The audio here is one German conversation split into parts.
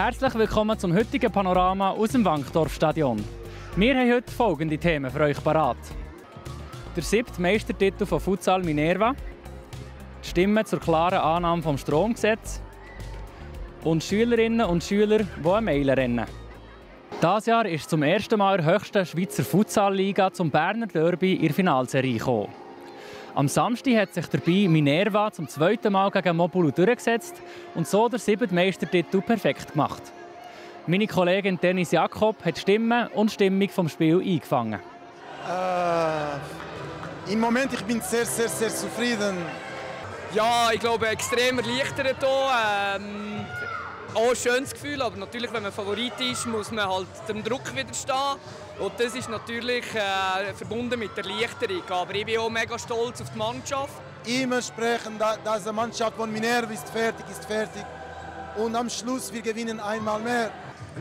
Herzlich willkommen zum heutigen Panorama aus dem Wankdorfstadion. Wir haben heute folgende Themen für euch parat. Der 7. Meistertitel von Futsal Minerva, die Stimmen zur klaren Annahme vom Stromgesetz und Schülerinnen und Schüler, die eine Meile rennen. Dieses Jahr ist zum ersten Mal in der höchsten Schweizer Futsalliga zum Berner Derby in der Finalserie gekommen. Am Samstag hat sich dabei Minerva zum zweiten Mal gegen Mobulo durchgesetzt und so der 7. Meistertitel perfekt gemacht. Meine Kollegin Dennis Jakob hat Stimmen und Stimmung vom Spiel eingefangen. Im Moment ich bin sehr zufrieden. Ja, ich glaube, extrem erleichtert hier. Auch ein schönes Gefühl, aber natürlich, wenn man Favorit ist, muss man halt dem Druck widerstehen. Und das ist natürlich verbunden mit der Erleichterung. Aber ich bin auch mega stolz auf die Mannschaft. Immer sprechen, dass die Mannschaft von Minerva ist fertig. Und am Schluss wir gewinnen einmal mehr.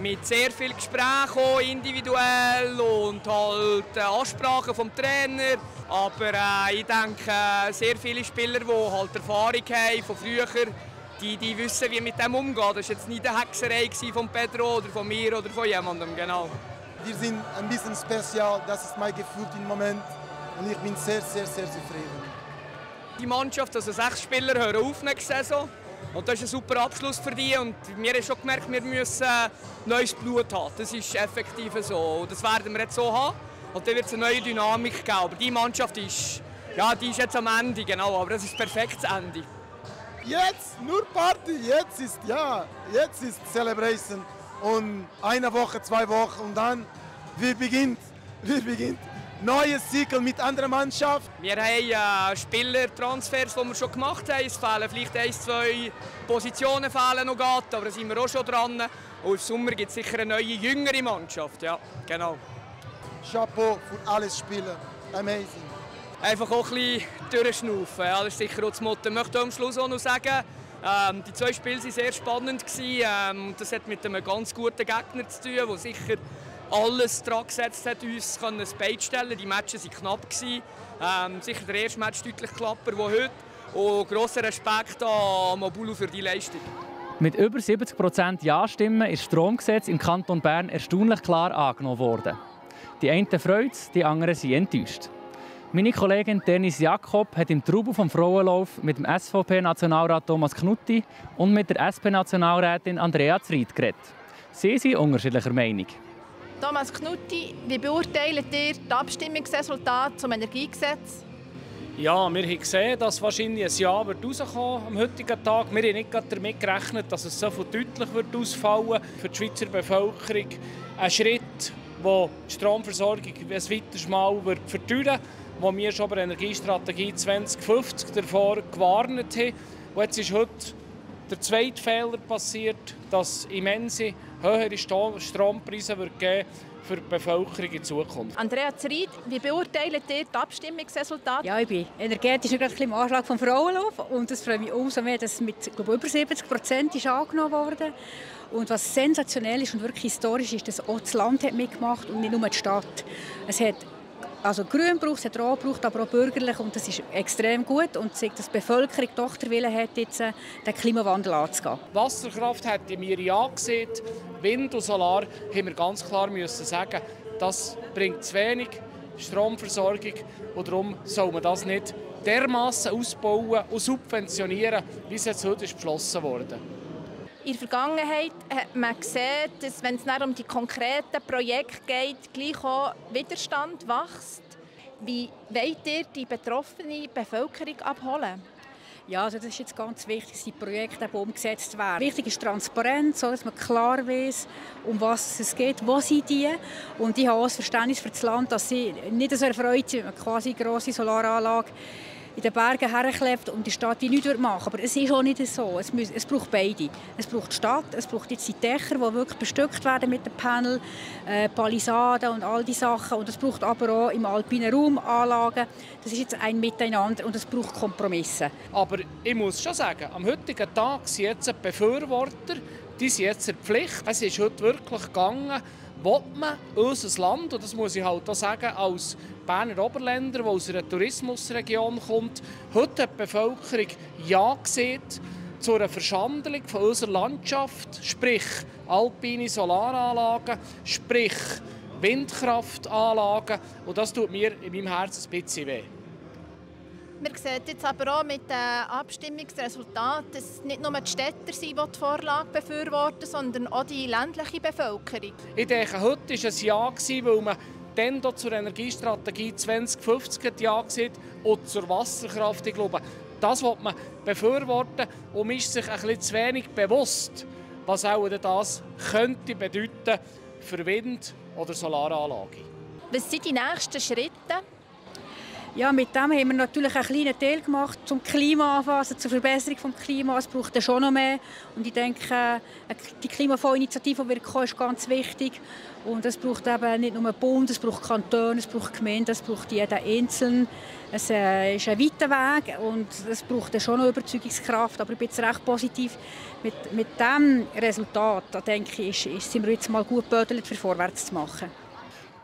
Mit sehr viel Gespräch auch individuell und halt Ansprachen vom Trainer. Aber ich denke, sehr viele Spieler, die halt Erfahrung haben von früher, die wissen, wie mit dem umgehen. Das war jetzt nicht eine Hexerei von Pedro oder von mir oder von jemandem. Genau. Wir sind ein bisschen spezial, das ist mein Gefühl im Moment. Und ich bin sehr zufrieden. Die Mannschaft, also 6 Spieler, hören auf nächste Saison. Und das ist ein super Abschluss für die. Und wir haben schon gemerkt, wir müssen neues Blut haben. Das ist effektiv so. Und das werden wir jetzt so haben. Und dann wird es eine neue Dynamik geben. Aber die Mannschaft ist, ja, die ist jetzt am Ende, genau. Aber das ist ein perfektes Ende. Jetzt nur Party, jetzt ist Celebration. Und eine Woche, 2 Wochen und dann wir beginnt. Neues Cycle mit anderer Mannschaft. Wir haben Spielertransfers, die wir schon gemacht haben. Es fehlen vielleicht 1, 2 Positionen fehlen noch, aber da sind wir auch schon dran. Und im Sommer gibt es sicher eine neue, jüngere Mannschaft. Ja, genau. Chapeau für alles Spieler. Amazing. Einfach auch ein bisschen durchschnaufen. Ja, das ist sicher auch das Motto. Ich möchte am Schluss auch noch sagen, die 2 Spiele waren sehr spannend. Das hat mit einem ganz guten Gegner zu tun, der sicher alles daran gesetzt hat, uns ein Bein zu stellen. Die Matches waren knapp. Sicher der erste Match deutlich knapper als heute. Und grosser Respekt an Mobulo für die Leistung. Mit über 70% Ja-Stimmen ist das Stromgesetz im Kanton Bern erstaunlich klar angenommen worden. Die einen freuen es, die anderen sind enttäuscht. Meine Kollegin Dennis Jakob hat im Trubel vom Frauenlauf mit dem SVP-Nationalrat Thomas Knutti und mit der SP-Nationalrätin Andrea Zried geredet. Sie sind unterschiedlicher Meinung. Thomas Knutti, wie beurteilt ihr das Abstimmungsresultat zum Energiegesetz? Ja, wir haben gesehen, dass wahrscheinlich ein Ja rauskommen am heutigen Tag. Wir haben nicht damit gerechnet, dass es so deutlich ausfallen wird für die Schweizer Bevölkerung. Ein Schritt, der die Stromversorgung ein weiteres Mal verteuern wird, wo wir schon bei der Energiestrategie 2050 davor gewarnt haben. Und jetzt ist heute der zweite Fehler passiert, dass immense höhere Strompreise geben für die Bevölkerung in Zukunft. Andrea Zried, wie beurteilt ihr das Abstimmungsresultat? Ja, ich bin energetisch gerade ein bisschen im Anschlag vom Frauenlauf und es freut mich umso mehr, dass es mit über 70% ist angenommen wurde. Und was sensationell ist und wirklich historisch ist, dass auch das Land hat mitgemacht und nicht nur die Stadt. Es hat also Grün braucht, es hat Rot braucht, aber auch bürgerlich und das ist extrem gut und zeigt, dass die Bevölkerung doch den Willen hat, jetzt den Klimawandel anzugehen. Wasserkraft hätten wir ja gesehen, Wind und Solar haben wir ganz klar müssen sagen, das bringt zu wenig Stromversorgung und darum soll man das nicht dermassen ausbauen und subventionieren, wie es jetzt heute beschlossen wurde. In der Vergangenheit hat man gesehen, dass, wenn es dann um die konkreten Projekte geht, gleich auch Widerstand wächst. Wie wollt ihr die betroffene Bevölkerung abholen? Ja, also das ist jetzt ganz wichtig, dass die Projekte umgesetzt werden. Wichtig ist Transparenz, so dass man klar weiß, um was es geht, wo sind die. Und ich habe auch das Verständnis für das Land, dass sie nicht so erfreut sind, wenn man quasi eine grosse Solaranlage in den Bergen herklebt und die Stadt wie nichts machen. Aber es ist auch nicht so. Es braucht beide. Es braucht die Stadt, es braucht jetzt die Dächer, die wirklich bestückt werden mit den Panel, Palisaden und all diese Sachen. Und es braucht aber auch im alpinen Raum Anlagen. Das ist jetzt ein Miteinander und es braucht Kompromisse. Aber ich muss schon sagen, am heutigen Tag sind jetzt die Befürworter, die sind jetzt in der Pflicht. Es ist heute wirklich gegangen, will man unser Land, und das muss ich halt auch sagen, als Berner Oberländer, der aus einer Tourismusregion kommt, heute hat die Bevölkerung Ja gesagt, zu einer Verschandelung von unserer Landschaft, sprich alpine Solaranlagen, sprich Windkraftanlagen. Und das tut mir in meinem Herzen ein bisschen weh. Wir sehen jetzt aber auch mit den Abstimmungsresultaten, dass es nicht nur die Städter sind, die die Vorlage befürworten, sondern auch die ländliche Bevölkerung. Ich denke, heute war ein Ja, weil man dann zur Energiestrategie 2050 Ja gesagt und zur Wasserkraft. Ich glaube, das will man befürworten und man ist sich ein bisschen zu wenig bewusst, was auch das könnte bedeuten für Wind- oder Solaranlagen. Was sind die nächsten Schritte? Ja, mit dem haben wir natürlich einen kleinen Teil gemacht zum Klima anfassen, zur Verbesserung des Klimas. Es braucht schon noch mehr. Und ich denke, die Klimafondsinitiative, die wird kommen, ist ganz wichtig. Und es braucht eben nicht nur den Bund, es braucht Kantone, es braucht Gemeinden, es braucht jeden Einzelnen. Es ist ein weiter Weg und es braucht schon noch Überzeugungskraft. Aber ich bin jetzt recht positiv. Mit diesem Resultat, da denke ich, sind wir jetzt mal gut gebödelt, für vorwärts zu machen.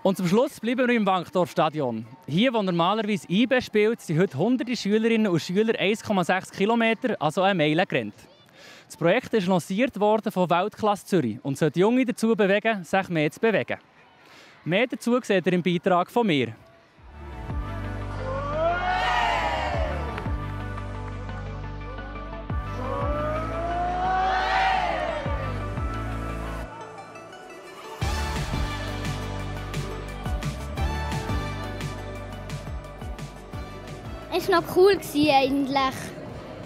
Und zum Schluss bleiben wir im Wankdorf-Stadion. Hier, wo normalerweise IB spielt, sind heute hunderte Schülerinnen und Schüler 1,6 Kilometer, also eine Meile, gerannt. Das Projekt ist lanciert worden von Weltklasse Zürich und soll die Jungen dazu bewegen, sich mehr zu bewegen. Mehr dazu seht ihr im Beitrag von mir. Es war noch cool eigentlich.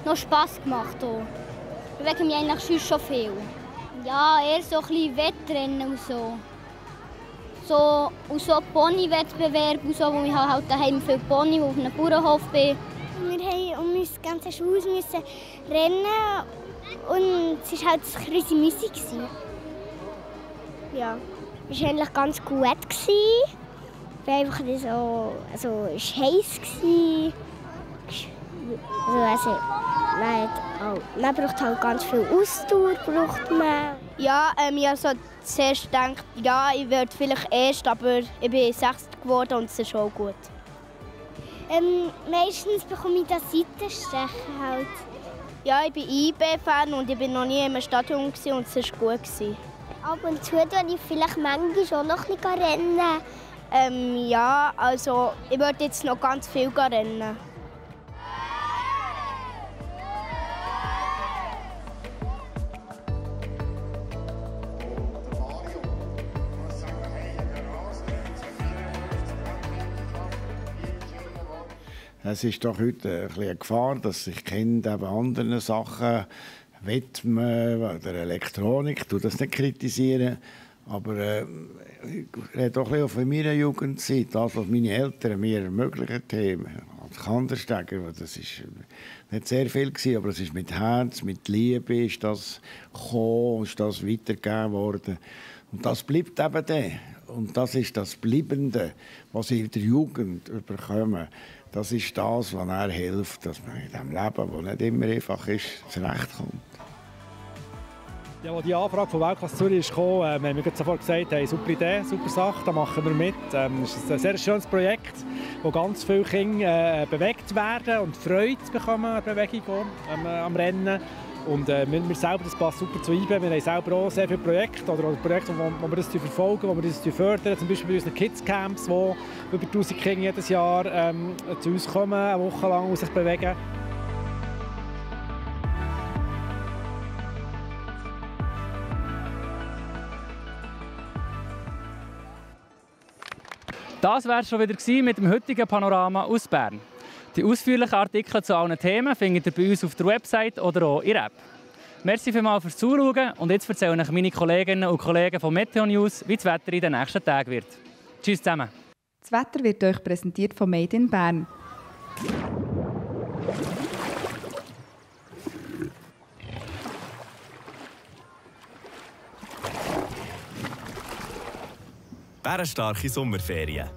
Noch Spass gemacht auch. Ich bewege mich eigentlich sonst schon viel. Ja, eher so ein bisschen Wettrennen und so. Und so Pony-Wettbewerb und so, wo ich halt daheim viele Pony auf einem Bauernhof bin. Wir mussten um unser ganzes Haus rennen und es war halt eine riesige Musik. Ja, es war eigentlich ganz gut. Es war einfach so, es war heiß. Man braucht halt ganz viel Ausdauer. Ja, ich habe so zuerst gedacht, ja, ich werde vielleicht erst, aber ich bin 60 geworden und es ist auch gut. Meistens bekomme ich das Seitenstechen halt. Ja, ich bin IB-Fan und ich war noch nie im Stadion und es war gut. Ab und zu rennen ich vielleicht manchmal auch noch nicht rennen. Ja, also ich würde jetzt noch ganz viel rennen. Es ist doch heute eine Gefahr, dass sich Kinder eben anderen Sachen widmen oder Elektronik. Ich tue das nicht kritisieren, aber ich rede auch ein bisschen von meiner Jugendzeit, das, was meine Eltern mir ermöglicht haben. Als Kandersteiger, das ist nicht sehr viel gewesen, aber es ist mit Herz, mit Liebe ist das gekommen, ist das weitergegeben worden. Und das bleibt eben da. Und das ist das Bleibende, was sie in der Jugend bekommen. Das ist das, was er hilft, dass man in diesem Leben, das nicht immer einfach ist, zurechtkommt. Ja, als die Anfrage von Weltklasse Zürich kam, haben wir sofort gesagt, hey, super Idee, super Sache, da machen wir mit. Es ist ein sehr schönes Projekt, wo ganz viele Kinder bewegt werden und Freude bekommen an der Bewegung am Rennen. Und wir selber, das passt super zu IBE. Wir haben selber auch sehr viele Projekte, oder Projekte, wo wir das verfolgen, wo wir das fördern. Zum Beispiel bei unseren Kids-Camps, wo über 1000 Kinder jedes Jahr zu uns kommen, eine Woche lang und sich bewegen. Das war es schon wieder mit dem heutigen Panorama aus Bern. Die ausführlichen Artikel zu allen Themen findet ihr bei uns auf der Website oder auch in der App. Merci vielmals fürs Zuschauen und jetzt erzählen euch meine Kolleginnen und Kollegen von Meteo News, wie das Wetter in den nächsten Tagen wird. Tschüss zusammen. Das Wetter wird euch präsentiert von Made in Bern. Bärenstarke Sommerferien.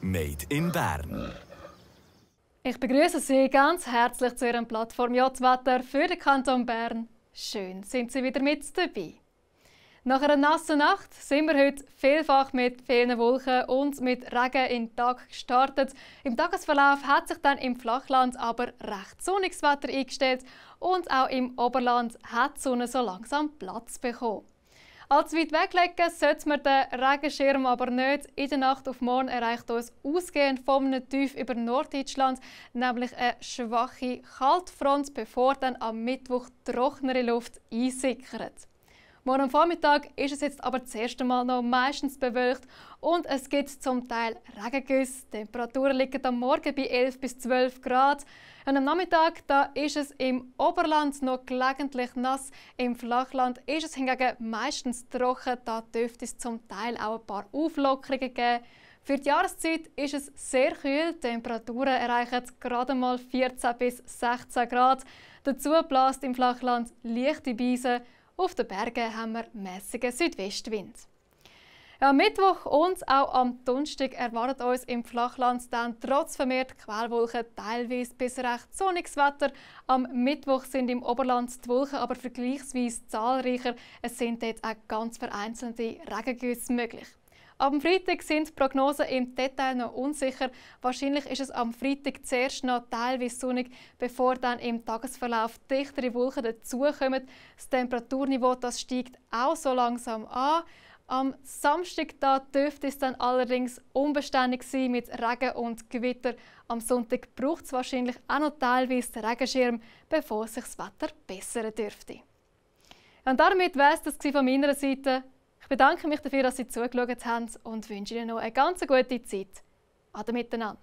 Made in Bern. Ich begrüße Sie ganz herzlich zu Ihrem Plattform Wetter für den Kanton Bern. Schön sind Sie wieder mit dabei. Nach einer nassen Nacht sind wir heute vielfach mit vielen Wolken und mit Regen in den Tag gestartet. Im Tagesverlauf hat sich dann im Flachland aber recht sonniges Wetter eingestellt und auch im Oberland hat die Sonne so langsam Platz bekommen. Allzu weit weglegen sollte man den Regenschirm aber nicht. In der Nacht auf morgen erreicht uns ausgehend von einem Tief über Norddeutschland nämlich eine schwache Kaltfront, bevor dann am Mittwoch trockenere Luft einsickert. Morgen am Vormittag ist es jetzt aber das erste Mal noch meistens bewölkt und es gibt zum Teil Regengüsse. Die Temperaturen liegen am Morgen bei 11 bis 12 Grad. Und am Nachmittag da ist es im Oberland noch gelegentlich nass. Im Flachland ist es hingegen meistens trocken. Da dürfte es zum Teil auch ein paar Auflockerungen geben. Für die Jahreszeit ist es sehr kühl. Die Temperaturen erreichen gerade mal 14 bis 16 Grad. Dazu bläst im Flachland leichte Brise. Auf den Bergen haben wir mäßigen Südwestwind. Am Mittwoch und auch am Donnerstag erwartet uns im Flachland dann trotz vermehrt Quellwolken teilweise bis recht sonniges Wetter. Am Mittwoch sind im Oberland die Wolken aber vergleichsweise zahlreicher. Es sind dort auch ganz vereinzelte Regengüsse möglich. Am Freitag sind die Prognosen im Detail noch unsicher. Wahrscheinlich ist es am Freitag zuerst noch teilweise sonnig, bevor dann im Tagesverlauf dichtere Wolken dazukommen. Das Temperaturniveau das steigt auch so langsam an. Am Samstag da dürfte es dann allerdings unbeständig sein mit Regen und Gewitter. Am Sonntag braucht es wahrscheinlich auch noch teilweise den Regenschirm, bevor sich das Wetter bessern dürfte. Und damit war es das von meiner Seite. Ich bedanke mich dafür, dass Sie zugeschaut haben und wünsche Ihnen noch eine ganz gute Zeit. Ade miteinander.